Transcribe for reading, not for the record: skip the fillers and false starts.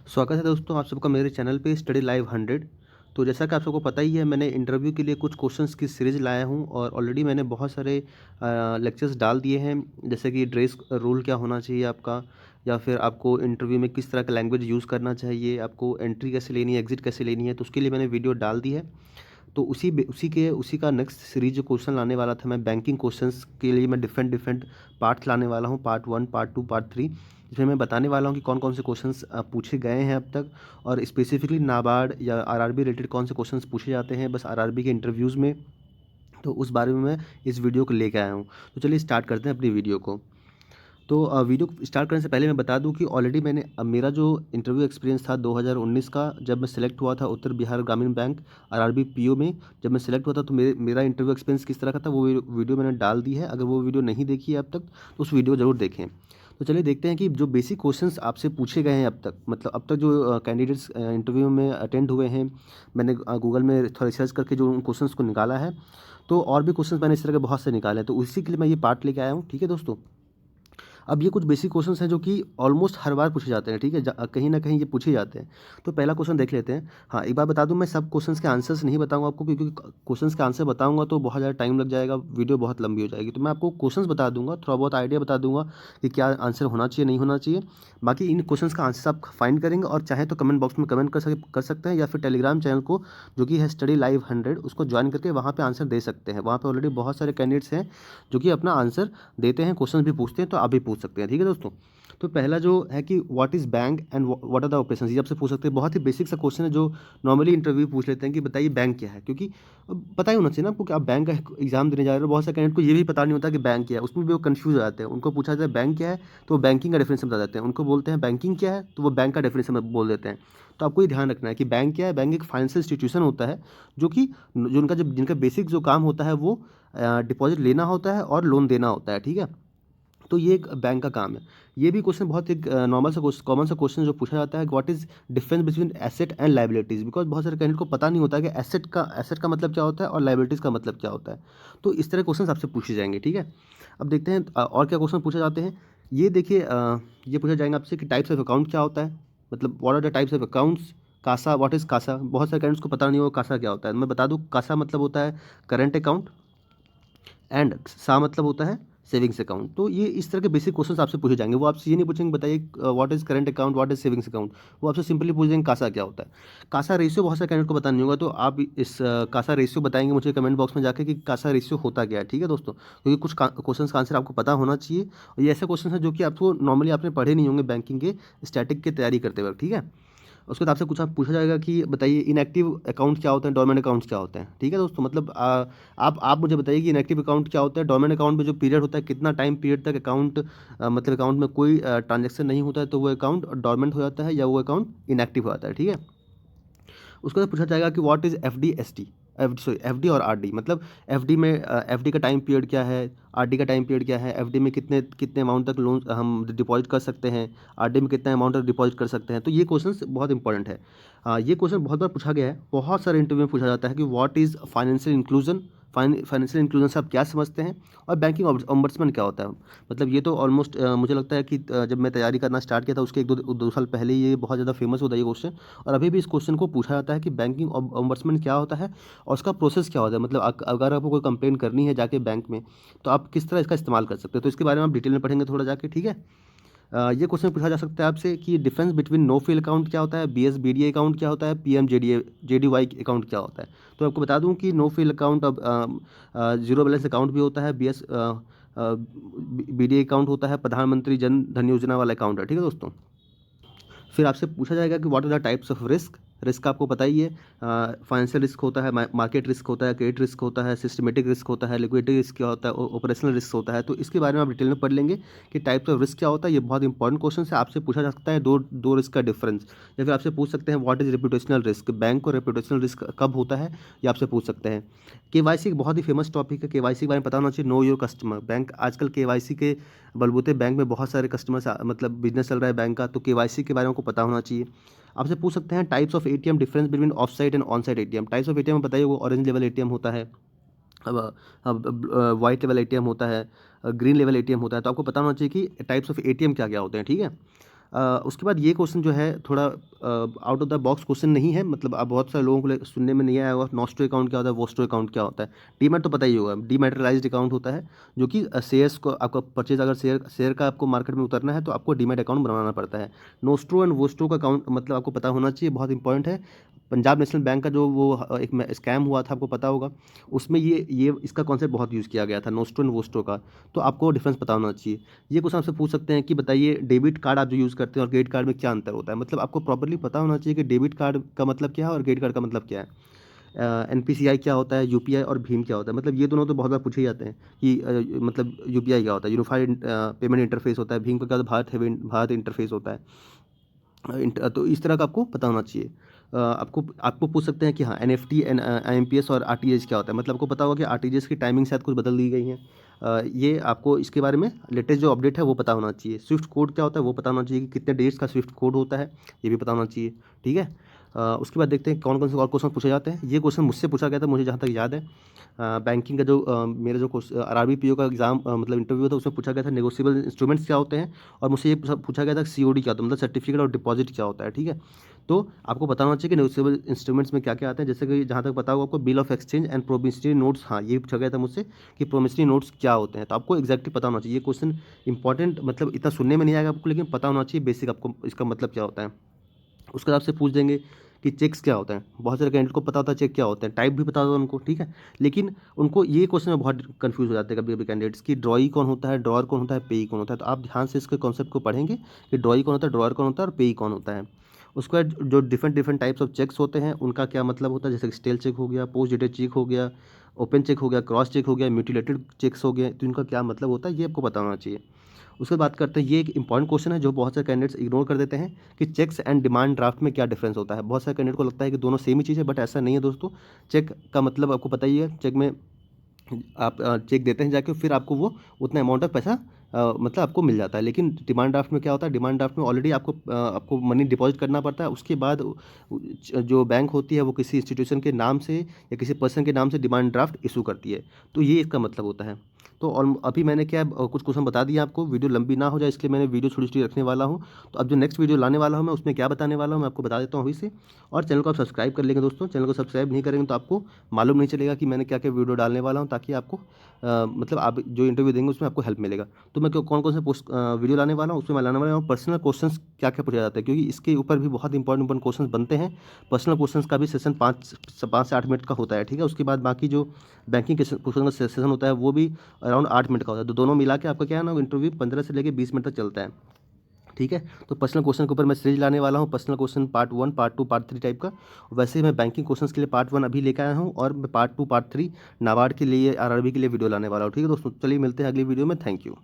स्वागत है दोस्तों आप सबका मेरे चैनल पे स्टडी लाइव 100। तो जैसा कि आप सबको पता ही है, मैंने इंटरव्यू के लिए कुछ क्वेश्चंस की सीरीज़ लाया हूँ और ऑलरेडी मैंने बहुत सारे लेक्चर्स डाल दिए हैं। जैसे कि ड्रेस रूल क्या होना चाहिए आपका, या फिर आपको इंटरव्यू में किस तरह का लैंग्वेज यूज़ करना चाहिए, आपको एंट्री कैसे लेनी है, एग्जिट कैसे लेनी है, तो उसके लिए मैंने वीडियो डाल दी है। तो उसी का नेक्स्ट सीरीज जो क्वेश्चन लाने वाला था मैं, बैंकिंग क्वेश्चंस के लिए मैं डिफरेंट डिफरेंट पार्ट्स लाने वाला हूँ, पार्ट 1, पार्ट 2, पार्ट 3, जिसमें मैं बताने वाला हूँ कि कौन कौन से क्वेश्चंस पूछे गए हैं अब तक, और स्पेसिफिकली नाबार्ड या आरआरबी रिलेटेड कौन से क्वेश्चंस पूछे जाते हैं बस आरआरबी के इंटरव्यूज़ में। तो उस बारे में मैं इस वीडियो को लेकर आया हूँ। तो चलिए स्टार्ट करते हैं अपनी वीडियो को। तो वीडियो स्टार्ट करने से पहले मैं बता दूं कि ऑलरेडी मैंने मेरा जो इंटरव्यू एक्सपीरियंस था 2019 का, जब मैं सेलेक्ट हुआ था उत्तर बिहार ग्रामीण बैंक आरआरबी पीओ में, जब मैं सेलेक्ट हुआ था, तो मेरा इंटरव्यू एक्सपीरियंस किस तरह का था वो वीडियो मैंने डाल दी है। अगर वो वीडियो नहीं देखी है अब तक तो उस वीडियो ज़रूर देखें। तो चलिए देखते हैं कि जो बेसिक क्वेश्चंस आपसे पूछे गए हैं अब तक, मतलब अब तक जो कैंडिडेट्स इंटरव्यू में अटेंड हुए हैं, मैंने गूगल में थोड़ा रिसर्च करके जो उन क्वेश्चंस को निकाला है, तो और भी क्वेश्चंस मैंने इस तरह के बहुत से निकाले हैं, तो उसी के लिए मैं ये पार्ट लेके आया हूँ। ठीक है दोस्तों, अब ये कुछ बेसिक क्वेश्चंस हैं जो कि ऑलमोस्ट हर बार पूछे जाते हैं। ठीक है, कहीं ना कहीं ये पूछे जाते हैं। तो पहला क्वेश्चन देख लेते हैं। हाँ, एक बार बता दूं, मैं सब क्वेश्चंस के आंसर्स नहीं बताऊंगा आपको, क्योंकि क्वेश्चंस के आंसर बताऊंगा तो बहुत ज़्यादा टाइम लग जाएगा, वीडियो बहुत लंबी हो जाएगी। तो मैं आपको क्वेश्चंस बता दूंगा, थोड़ा बहुत आइडिया बता दूंगा कि क्या आंसर होना चाहिए, नहीं होना चाहिए। बाकी इन क्वेश्चंस का आंसर आप फाइंड करेंगे, और चाहे तो कमेंट बॉक्स में कमेंट कर सकते हैं, या फिर टेलीग्राम चैनल को जो कि है स्टडी लाइव 100, उसको ज्वाइन करके वहाँ पे आंसर दे सकते हैं। वहाँ पे ऑलरेडी बहुत सारे कैंडिडेट्स हैं जो कि अपना आंसर देते हैं, क्वेश्चन भी पूछते हैं, तो आप भी पूछ सकते हैं। ठीक है दोस्तों, तो पहला जो है कि what is bank and what are the operations, ये आपसे पूछ सकते हैं। बहुत ही बेसिक सा क्वेश्चन है जो नॉर्मली इंटरव्यू पूछ लेते हैं कि बताइए बैंक क्या है, क्योंकि पता ही होना चाहिए ना आपको कि आप बैंक का एग्जाम देने जा रहे हो। बहुत सारे कैंडिडेट को ये भी पता नहीं होता कि बैंक क्या है, उसमें भी वो कंफ्यूज हो जाते हैं। उनको पूछा जाता है बैंक क्या है, तो वो बैंकिंग का डेफिनेशन बता देते हैं। उनको बोलते हैं बैंकिंग क्या है, तो वो बैंक का डेफिनेशन बोल देते हैं। तो आपको ये ध्यान रखना है कि बैंक क्या है। बैंक एक फाइनेंशियल इंस्टीट्यूशन होता है जो कि जो उनका जब जिनका बेसिक जो काम होता है वो डिपॉजिट लेना होता है और लोन देना होता है। ठीक है, तो ये एक बैंक का काम है। ये भी क्वेश्चन बहुत एक नॉर्मल सा कॉमन सा क्वेश्चन जो पूछा जाता है, what is difference between asset and liabilities, because बहुत सारे कैंडिडेट को पता नहीं होता है कि एसेट का मतलब क्या होता है और लाइबिलिटीज़ का मतलब क्या होता है। तो इस तरह क्वेश्चन आपसे पूछे जाएंगे। ठीक है, अब देखते हैं और क्या क्वेश्चन पूछे जाते हैं। ये देखिए, ये पूछा जाएगा आपसे कि टाइप्स ऑफ अकाउंट क्या होता है, मतलब what are the types of accounts. CASA, what is CASA, बहुत सारे कैंडिडेट्स को पता नहीं होगा कासा क्या होता है। मैं बता दूं, कासा मतलब होता है करंट अकाउंट, एंड सा मतलब होता है सेविंग्स अकाउंट। तो ये इस तरह के बेसिक क्वेश्चंस आपसे पूछे जाएंगे। वो आपसे ये नहीं पूछेंगे बताइए what is current account, what is savings account. वो आपसे सिंपली पूछ देंगे कासा क्या होता है। कासा रेशियो बहुत सारे कैंडिडेट को पता नहीं होगा, तो आप इस कासा रेशियो बताएंगे मुझे कमेंट बॉक्स में जाके कि कासा रेशियो होता क्या है। ठीक है दोस्तों, क्योंकि कुछ क्वेश्चन का आंसर आपको पता होना चाहिए, और ये ऐसे क्वेश्चन हैं जो कि आपको नॉर्मली आपने पढ़े नहीं होंगे बैंकिंग के स्टैटिक की तैयारी करते वक्त। ठीक है, उसके बाद आपसे कुछ आप पूछा जाएगा कि बताइए इनएक्टिव अकाउंट क्या होते हैं, डोरमेंट अकाउंट्स क्या होते हैं। ठीक है दोस्तों, मतलब आप मुझे बताइए कि इनएक्टिव अकाउंट क्या होता है। डोरमेंट अकाउंट में जो पीरियड होता है, कितना टाइम पीरियड तक अकाउंट मतलब अकाउंट में कोई ट्रांजेक्शन नहीं होता है, तो वो अकाउंट डोरमेंट हो जाता है या वो अकाउंट इनएक्टिव हो जाता है। ठीक है, उसके बाद पूछा जाएगा कि what is F D S T, sorry F D और आर डी, मतलब एफ डी में एफ डी का टाइम पीरियड क्या है, आर डी का टाइम पीरियड क्या है, एफ डी में कितने कितने अमाउंट तक लोन हम डिपॉजिट कर सकते हैं, आर डी में कितना अमाउंट तक डिपॉजिट कर सकते हैं। तो ये क्वेश्चन बहुत इंपॉर्टेंट है। ये क्वेश्चन बहुत बार पूछा गया है, बहुत सारे इंटरव्यू में पूछा जाता है कि what is financial inclusion, financial inclusion से आप क्या समझते हैं, और बैंकिंग ओम्बड्समैन क्या होता है। मतलब ये तो ऑलमोस्ट मुझे लगता है कि जब मैं तैयारी करना स्टार्ट किया था उसके एक दो साल पहले ये बहुत ज़्यादा फेमस होता है ये क्वेश्चन, और अभी भी इस क्वेश्चन को पूछा जाता है कि बैंकिंग ओम्बड्समैन क्या होता है और उसका प्रोसेस क्या होता है। मतलब अगर आपको कोई कंप्लेन करनी है जाके बैंक में, तो आप किस तरह इसका इस्तेमाल कर सकते हो। तो इसके बारे में आप डिटेल में पढ़ेंगे थोड़ा जाके। ठीक है, ये क्वेश्चन पूछा जा सकता है आपसे कि difference between no frill account क्या होता है, B S B D account क्या होता है, P M J D Y account क्या होता है। तो आपको बता दूं कि नो फिल अकाउंट अब जीरो बैलेंस अकाउंट भी होता है, B S B D account होता है, प्रधानमंत्री जन धन योजना वाला अकाउंट है। ठीक है दोस्तों, फिर आपसे पूछा जाएगा कि what are the types of risk. Risk आपको पता ही है, फाइनेंशियल रिस्क होता है, मार्केट रिस्क होता है, क्रेडिट रिस्क होता है, सिस्टमेटिक रिस्क होता है, लिक्विडिटी रिस्क क्या होता है, ऑपरेशनल रिस्क होता है। तो इसके बारे में आप डिटेल में पढ़ लेंगे कि टाइप्स ऑफ रिस्क क्या होता है। ये बहुत इंपॉर्टेंट क्वेश्चन है, आपसे पूछा जा सकता है दो रिस्क का डिफरेंस, या फिर आपसे पूछ सकते हैं what is reputational risk, bank को रेपुटेशनल रिस्क कब होता है, ये आपसे पूछ सकते हैं। केवाईसी एक बहुत ही फेमस टॉपिक है, केवाईसी के बारे में पता होना चाहिए। नो योर कस्टमर, बैंक आजकल केवाईसी के बलबूते बैंक में बहुत सारे कस्टमर्स मतलब बिजनेस चल रहा है बैंक का, तो केवाईसी के बारे में आपको पता होना चाहिए। आपसे पूछ सकते हैं types of ATM, difference between of site and on site ATM. Types of ATM बताइए, वो ऑरेंज लेवल एटीएम होता है, अब वाइट लेवल एटीएम होता है, ग्रीन लेवल एटीएम होता है। तो आपको पता होना चाहिए कि टाइप्स ऑफ एटीएम क्या क्या होते हैं। ठीक है, उसके बाद ये क्वेश्चन जो है थोड़ा out of the box question नहीं है, मतलब आप बहुत सारे लोगों को सुनने में नहीं आया होगा नॉस्टो अकाउंट क्या होता है, वोस्टो अकाउंट क्या होता है। डीमैट तो पता ही होगा, डीमैटेरियलाइज्ड अकाउंट होता है जो कि शेयर्स को आपका परचेज, अगर शेयर का आपको मार्केट में उतरना है तो आपको डीमैट अकाउंट बनाना पड़ता है। नोस्ट्रो एंड वोस्ट्रो का अकाउंट मतलब आपको पता होना चाहिए, बहुत इंपॉर्टेंट है। पंजाब नेशनल बैंक का जो वो एक स्कैम हुआ था आपको पता होगा, उसमें ये इसका कॉन्सेप्ट बहुत यूज़ किया गया था नोस्ट्रो एंड वोस्ट्रो का, तो आपको डिफरेंस पता होना चाहिए। ये क्वेश्चन आपसे पूछ सकते हैं कि बताइए डेबिट कार्ड आप जो यूज़ करते हैं और क्रेडिट कार्ड में क्या अंतर होता है, मतलब आपको प्रॉपर्ली पता होना चाहिए कि डेबिट कार्ड का मतलब क्या है और क्रेडिट कार्ड का मतलब क्या है। एनपीसीआई क्या होता है, यूपीआई और भीम क्या होता है, मतलब ये दोनों तो बहुत बार पूछे जाते हैं कि मतलब यूपीआई क्या होता है, यूनिफाइड पेमेंट इंटरफेस होता है, भीम का क्या होता है, भारत इंटरफेस होता है। तो इस तरह का आपको पता होना चाहिए। आपको आपको पूछ सकते हैं कि हाँ एनएफटी एन आईएमपीएस और आरटीजीएस क्या होता है, मतलब आपको पता होगा कि आरटीजीएस की टाइमिंग शायद कुछ बदल दी गई है। ये आपको इसके बारे में लेटेस्ट जो अपडेट है वो पता होना चाहिए। स्विफ्ट कोड क्या होता है वो पता होना चाहिए कि कितने डेट्स का स्विफ्ट कोड होता है, ये भी पता होना चाहिए। ठीक है। उसके बाद देखते हैं कौन कौन से और क्वेश्चन पूछे जाते हैं। ये क्वेश्चन मुझसे पूछा गया था, मुझे जहाँ तक याद है बैंकिंग का जो मेरा जो आरआरबी पीओ का एग्जाम मतलब इंटरव्यू था उसमें पूछा गया था नेगोशिएबल इंस्ट्रूमेंट्स क्या होते हैं, और मुझसे ये पूछा गया था सीओडी क्या होता है, मतलब सर्टिफिकेट और डिपॉजिट क्या होता है। ठीक है। तो आपको पता होना चाहिए कि नेगोशिएबल इंस्ट्रूमेंट्स में क्या क्या आते हैं, जैसे कि जहाँ तक पता होगा आपको bill of exchange and promissory notes, हाँ ये पूछा गया था मुझसे कि प्रोमिसरी नोट्स क्या होते हैं, तो आपको एक्जैक्टली पता होना चाहिए। ये क्वेश्चन इंपॉर्टेंट मतलब इतना सुनने में नहीं आएगा आपको, लेकिन पता होना चाहिए बेसिक आपको इसका मतलब क्या होता है। उसके बाद आपसे पूछ देंगे कि चेक्स क्या होता है, बहुत सारे कैंडिडेट को पता होता है चेक क्या होता है, टाइप भी पता होता है उनको। ठीक है। लेकिन उनको ये क्वेश्चन में बहुत कंफ्यूज हो जाते हैं कभी कभी कैंडिडेट्स की ड्रॉई कौन होता है, ड्रॉअर कौन होता है, पेई कौन होता है। तो आप ध्यान से इसके कॉन्सेप्ट को पढ़ेंगे कि ड्रॉई कौन होता है, ड्रॉअर कौन होता है और पेई कौन होता है। उसके बाद जो different different types of cheques होते हैं उनका क्या मतलब होता है, जैसे स्टेल चेक हो गया, पोस्ट डेटेड चेक हो गया, ओपन चेक हो गया, क्रॉस चेक हो गया, म्यूटिलेटेड चेक्स हो गए, तो इनका क्या मतलब होता है ये आपको पता होना चाहिए। उसके बाद बात करते हैं, ये एक इंपॉर्टेंट क्वेश्चन है जो बहुत सारे कैंडिडेट्स इग्नोर कर देते हैं कि चेक्स एंड डिमांड ड्राफ्ट में क्या डिफरेंस होता है। बहुत सारे कैंडिडेट को लगता है कि दोनों सेम ही चीज़ है, बट ऐसा नहीं है दोस्तों। चेक का मतलब आपको पता ही है, चेक में आप चेक देते हैं जाके, फिर आपको वो उतना अमाउंट ऑफ पैसा मतलब आपको मिल जाता है। लेकिन डिमांड ड्राफ्ट में क्या होता है, डिमांड ड्राफ्ट में ऑलरेडी आपको मनी डिपॉजिट करना पड़ता है, उसके बाद जो बैंक होती है वो किसी इंस्टीट्यूशन के नाम से या किसी पर्सन के नाम से डिमांड ड्राफ्ट इशू करती है, तो ये इसका मतलब होता है। तो और अभी मैंने क्या कुछ क्वेश्चन बता दिया आपको, वीडियो लंबी ना हो जाए इसलिए मैंने वीडियो छोटी छोटी रखने वाला हूँ। तो अब जो नेक्स्ट वीडियो लाने वाला हूँ मैं उसमें क्या बताने वाला हूँ मैं आपको बता देता हूँ अभी से। और चैनल को आप सब्सक्राइब कर लेंगे दोस्तों, चैनल को सब्सक्राइब नहीं करेंगे तो आपको मालूम नहीं चलेगा कि मैंने क्या क्या वीडियो डालने वाला हूँ, ताकि आपको मतलब आप जो इंटरव्यू देंगे उसमें आपको हेल्प मिलेगा। तो मैं कौन कौन से वीडियो लाने वाला हूँ उसमें मैं लाने वाला हूँ पर्सनल क्वेश्चंस क्या क्या पूछा जाता है, क्योंकि इसके ऊपर भी बहुत इंपॉर्टेंट क्वेश्चन बनते हैं। पर्सनल क्वेश्चंस का भी सेशन 5 से 8 मिनट का होता है। ठीक है। उसके बाद बाकी जो बैंकिंग के क्वेश्चन का सेशन होता है वो भी अराउंड 8 मिनट का होता है। तो दोनों मिला के आपका क्या है ना, इंटरव्यू 15 से लेकर 20 मिनट तक चलता है। ठीक है। तो पर्सनल क्वेश्चन के ऊपर मैं सीरीज लाने वाला हूँ, personal question part 1, part 2, part 3 type का। वैसे ही मैं बैंकिंग क्वेश्चंस के लिए पार्ट 1 अभी लेकर आया हूँ, और मैं पार्ट 2, पार्ट 3 नाबार्ड के लिए, आरआरबी के लिए वीडियो लाने वाला हूँ। ठीक है दोस्तों, चलिए मिलते हैं अगली वीडियो में। Thank you.